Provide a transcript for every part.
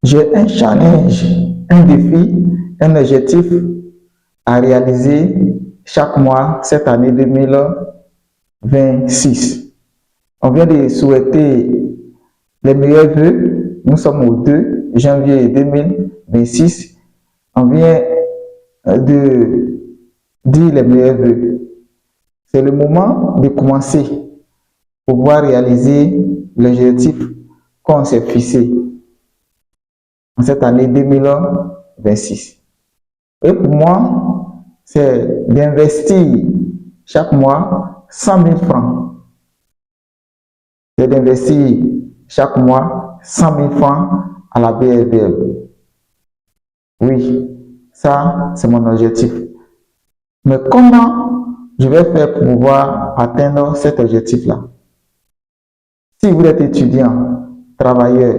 J'ai un challenge, un défi, un objectif à réaliser chaque mois cette année 2026. On vient de souhaiter les meilleurs vœux. Nous sommes au 2 janvier 2026. On vient de dire les meilleurs vœux. C'est le moment de commencer pour pouvoir réaliser l'objectif qu'on s'est fixé en cette année 2026. Et pour moi, c'est d'investir chaque mois 100 000 francs. C'est d'investir chaque mois 100 000 francs à la BFBL. Oui, ça, c'est mon objectif. Mais comment je vais faire pour pouvoir atteindre cet objectif-là? Si vous êtes étudiant, travailleur,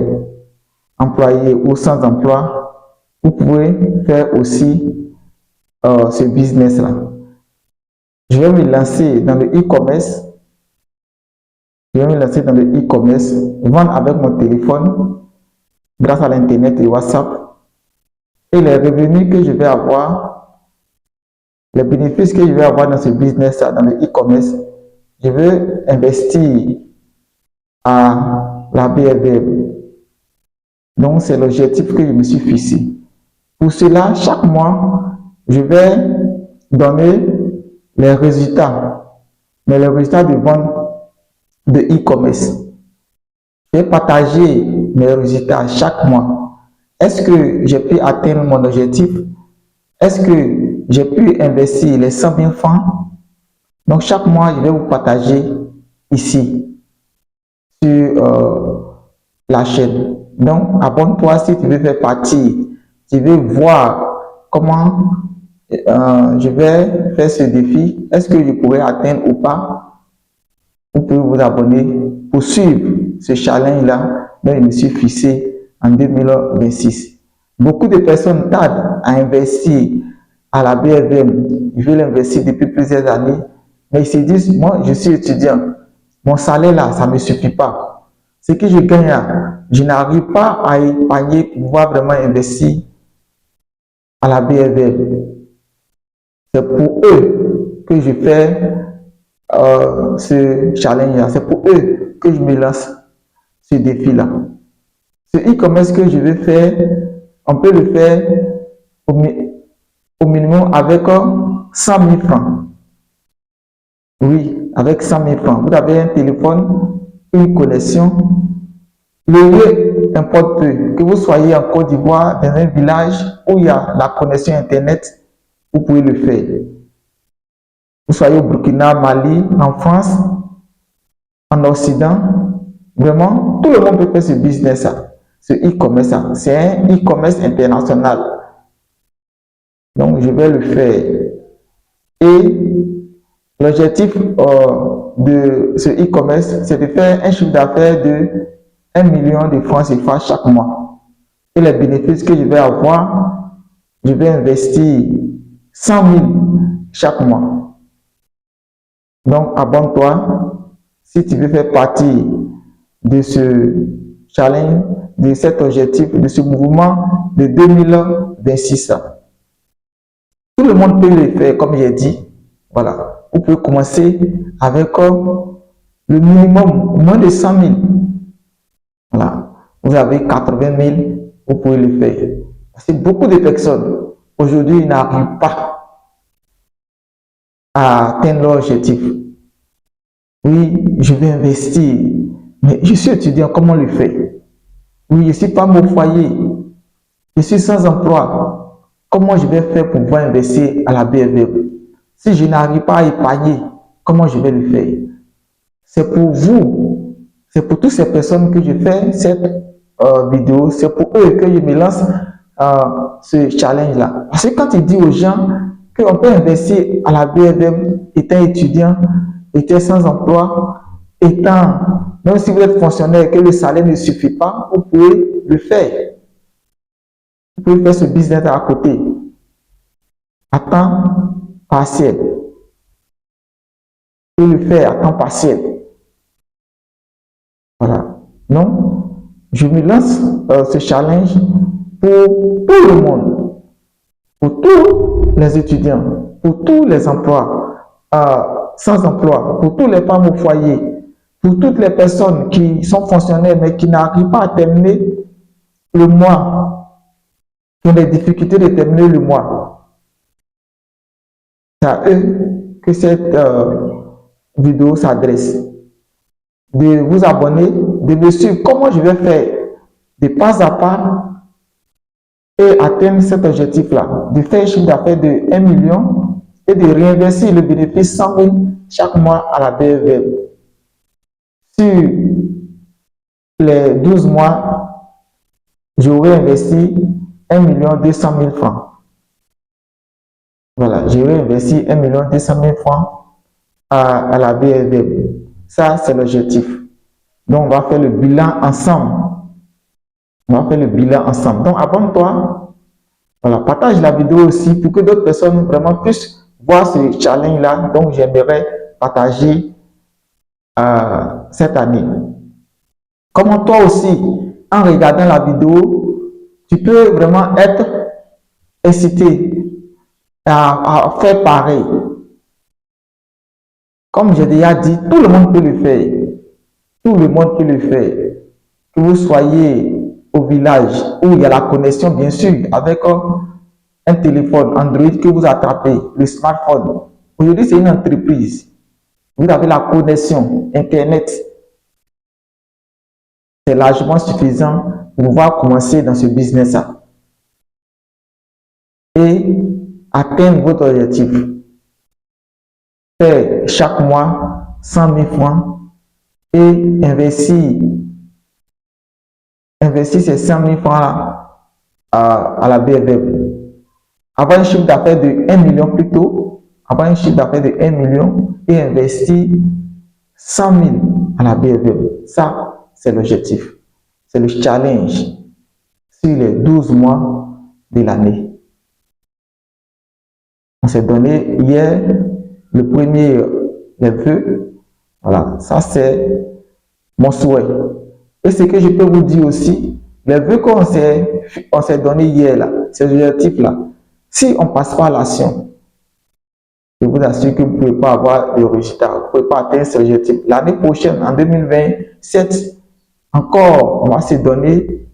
employé ou sans emploi, vous pouvez faire aussi ce business-là. Je vais me lancer dans le e-commerce. Je vais me lancer dans le e-commerce, vendre avec mon téléphone grâce à l'internet et WhatsApp. Et les revenus que je vais avoir, les bénéfices que je vais avoir dans ce business-là, dans le e-commerce, je vais investir à la BFBM. Donc, c'est l'objectif que je me suis fixé. Pour cela, chaque mois, je vais donner les résultats, mais les résultats de vente de e-commerce. Je vais partager mes résultats chaque mois. Est-ce que j'ai pu atteindre mon objectif? Est-ce que j'ai pu investir les 100 000 francs? Donc, chaque mois, je vais vous partager ici sur la chaîne. Donc, abonne-toi si tu veux faire partie. Tu veux voir comment je vais faire ce défi. Est-ce que je pourrais atteindre ou pas? Vous pouvez vous abonner pour suivre ce challenge-là dont je me suis fixé en 2026. Beaucoup de personnes tardent à investir à la BFM. Ils veulent investir depuis plusieurs années, mais ils se disent, moi, je suis étudiant. Mon salaire là, ça ne me suffit pas. Ce que je gagne là, je n'arrive pas à épargner pour pouvoir vraiment investir à la BFM. C'est pour eux que je fais ce challenge-là. C'est pour eux que je me lance ce défi-là. Ce e-commerce que je vais faire, on peut le faire au minimum avec 100 000 francs. Oui, avec 100 000 francs. Vous avez un téléphone, une connexion. Le lieu importe peu. Que vous soyez en Côte d'Ivoire, dans un village où il y a la connexion Internet, vous pouvez le faire. Vous soyez au Burkina, Mali, en France, en Occident, vraiment, tout le monde peut faire ce business-là, ce e-commerce. C'est un e-commerce international. Donc, je vais le faire. Et l'objectif de ce e-commerce, c'est de faire un chiffre d'affaires de 1 million de francs CFA chaque mois. Et les bénéfices que je vais avoir, je vais investir 100 000 chaque mois. Donc, abonne-toi si tu veux faire partie de ce challenge, de cet objectif, de ce mouvement de 2026. Tout le monde peut le faire, comme j'ai dit. Voilà. Vous pouvez commencer avec le minimum, moins de 100 000. Voilà. Vous avez 80 000, vous pouvez le faire. Parce que beaucoup de personnes, aujourd'hui, n'arrivent pas à atteindre leur objectif. Oui, je vais investir, mais je suis étudiant, comment le faire? Oui, je ne suis pas mon foyer, je suis sans emploi. Comment je vais faire pour pouvoir investir à la BFM? Si je n'arrive pas à épargner, comment je vais le faire? C'est pour vous, c'est pour toutes ces personnes que je fais cette vidéo, c'est pour eux que je me lance ce challenge-là. Parce que quand il dit aux gens qu'on peut investir à la BFM étant étudiant, étant sans emploi, étant, même si vous êtes fonctionnaire, que le salaire ne suffit pas, vous pouvez le faire. Vous pouvez faire ce business à côté, à temps partiel. Vous pouvez le faire à temps partiel. Voilà. Non? Je me lance ce challenge pour tout le monde, pour tous les étudiants, pour tous les emplois sans emploi, pour tous les femmes au foyer, pour toutes les personnes qui sont fonctionnaires mais qui n'arrivent pas à terminer le mois, qui ont des difficultés de terminer le mois. C'est à eux que cette vidéo s'adresse. De vous abonner, de me suivre comment je vais faire de pas à pas et atteindre cet objectif-là, de faire un chiffre d'affaires de 1 million et de réinvestir le bénéfice 100 000 chaque mois à la BFM. Sur les 12 mois, j'aurais investi 1 200 000 francs. Voilà, j'aurais investi 1 200 000 francs à la BFM. Ça, c'est l'objectif. Donc, on va faire le bilan ensemble. On va faire le bilan ensemble. Donc, abonne-toi. Voilà, partage la vidéo aussi pour que d'autres personnes vraiment puissent voir ce challenge-là. Donc, j'aimerais partager cette année. Comment toi aussi, en regardant la vidéo, tu peux vraiment être incité à faire pareil. Comme j'ai déjà dit, tout le monde peut le faire. Tout le monde peut le faire. Que vous soyez au village où il y a la connexion, bien sûr, avec un téléphone Android que vous attrapez, le smartphone. Aujourd'hui, c'est une entreprise. Vous avez la connexion Internet. C'est largement suffisant pour pouvoir commencer dans ce business-là et atteindre votre objectif. Faire chaque mois 100 000 francs et investir ces 100 000 francs à la BFM. Avoir un chiffre d'affaires de 1 million plutôt, avoir un chiffre d'affaires de 1 million et investir 100 000 à la BFM. Ça, c'est l'objectif. C'est le challenge sur les 12 mois de l'année. On s'est donné hier le premier les vœux. Voilà, ça c'est mon souhait. Et ce que je peux vous dire aussi, les vœux qu'on s'est donné hier, là, ces objectifs-là, si on ne passe pas à l'action, je vous assure que vous ne pouvez pas avoir de résultats, vous ne pouvez pas atteindre ces objectifs. L'année prochaine, en 2027, encore, on va se donner,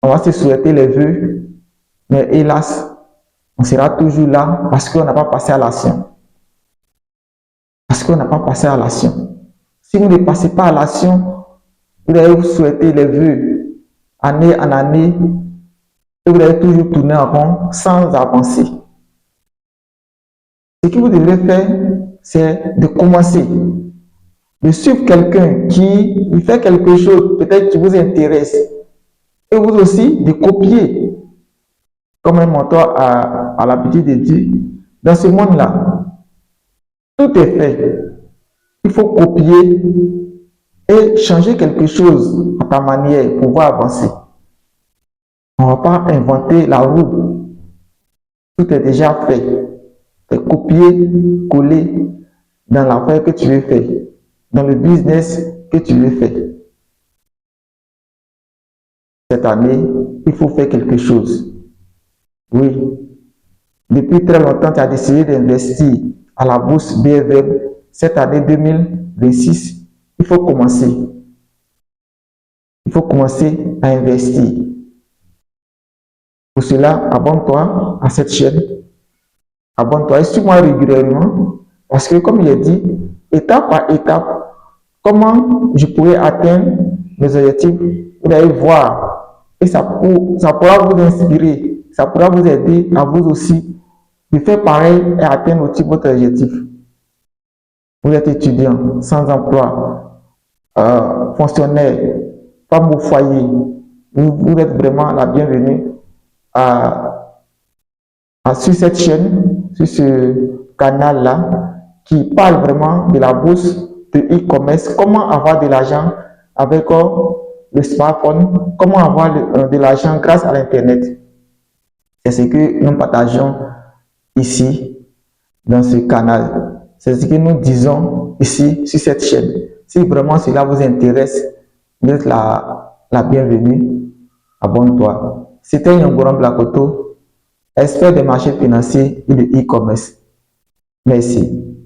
on va se souhaiter les vœux, mais hélas, on sera toujours là parce qu'on n'a pas passé à l'action. Parce qu'on n'a pas passé à l'action. Si vous ne passez pas à l'action, vous allez vous souhaiter les vœux année en année et vous allez toujours tourner en rond sans avancer. Ce que vous devrez faire, c'est de commencer, de suivre quelqu'un qui fait quelque chose peut-être qui vous intéresse et vous aussi de copier. Comme un mentor a l'habitude de dire, dans ce monde-là, tout est fait. Il faut copier et changer quelque chose à ta manière pour pouvoir avancer. On ne va pas inventer la roue. Tout est déjà fait. C'est copier, coller dans l'affaire que tu veux faire, dans le business que tu veux faire. Cette année, il faut faire quelque chose. Oui. Depuis très longtemps, tu as décidé d'investir à la bourse BFM. Cette année 2026, il faut commencer. Il faut commencer à investir. Pour cela, abonne-toi à cette chaîne. Abonne-toi et suis-moi régulièrement. Parce que, comme il est dit, étape par étape, comment je pourrais atteindre mes objectifs, vous allez voir. Et ça pourra vous inspirer. Ça pourra vous aider à vous aussi de faire pareil et atteindre aussi votre objectif. Vous êtes étudiant, sans emploi, fonctionnaire, femme au foyer. Vous êtes vraiment la bienvenue sur cette chaîne, sur ce canal-là, qui parle vraiment de la bourse, de e-commerce, comment avoir de l'argent avec le smartphone, comment avoir de l'argent grâce à l'Internet. C'est ce que nous partageons ici, dans ce canal. C'est ce que nous disons ici, sur cette chaîne. Si vraiment cela vous intéresse, vous êtes la bienvenue. Abonne-toi. C'était Yangoran Blakoto, expert des marchés financiers et de e-commerce. Merci.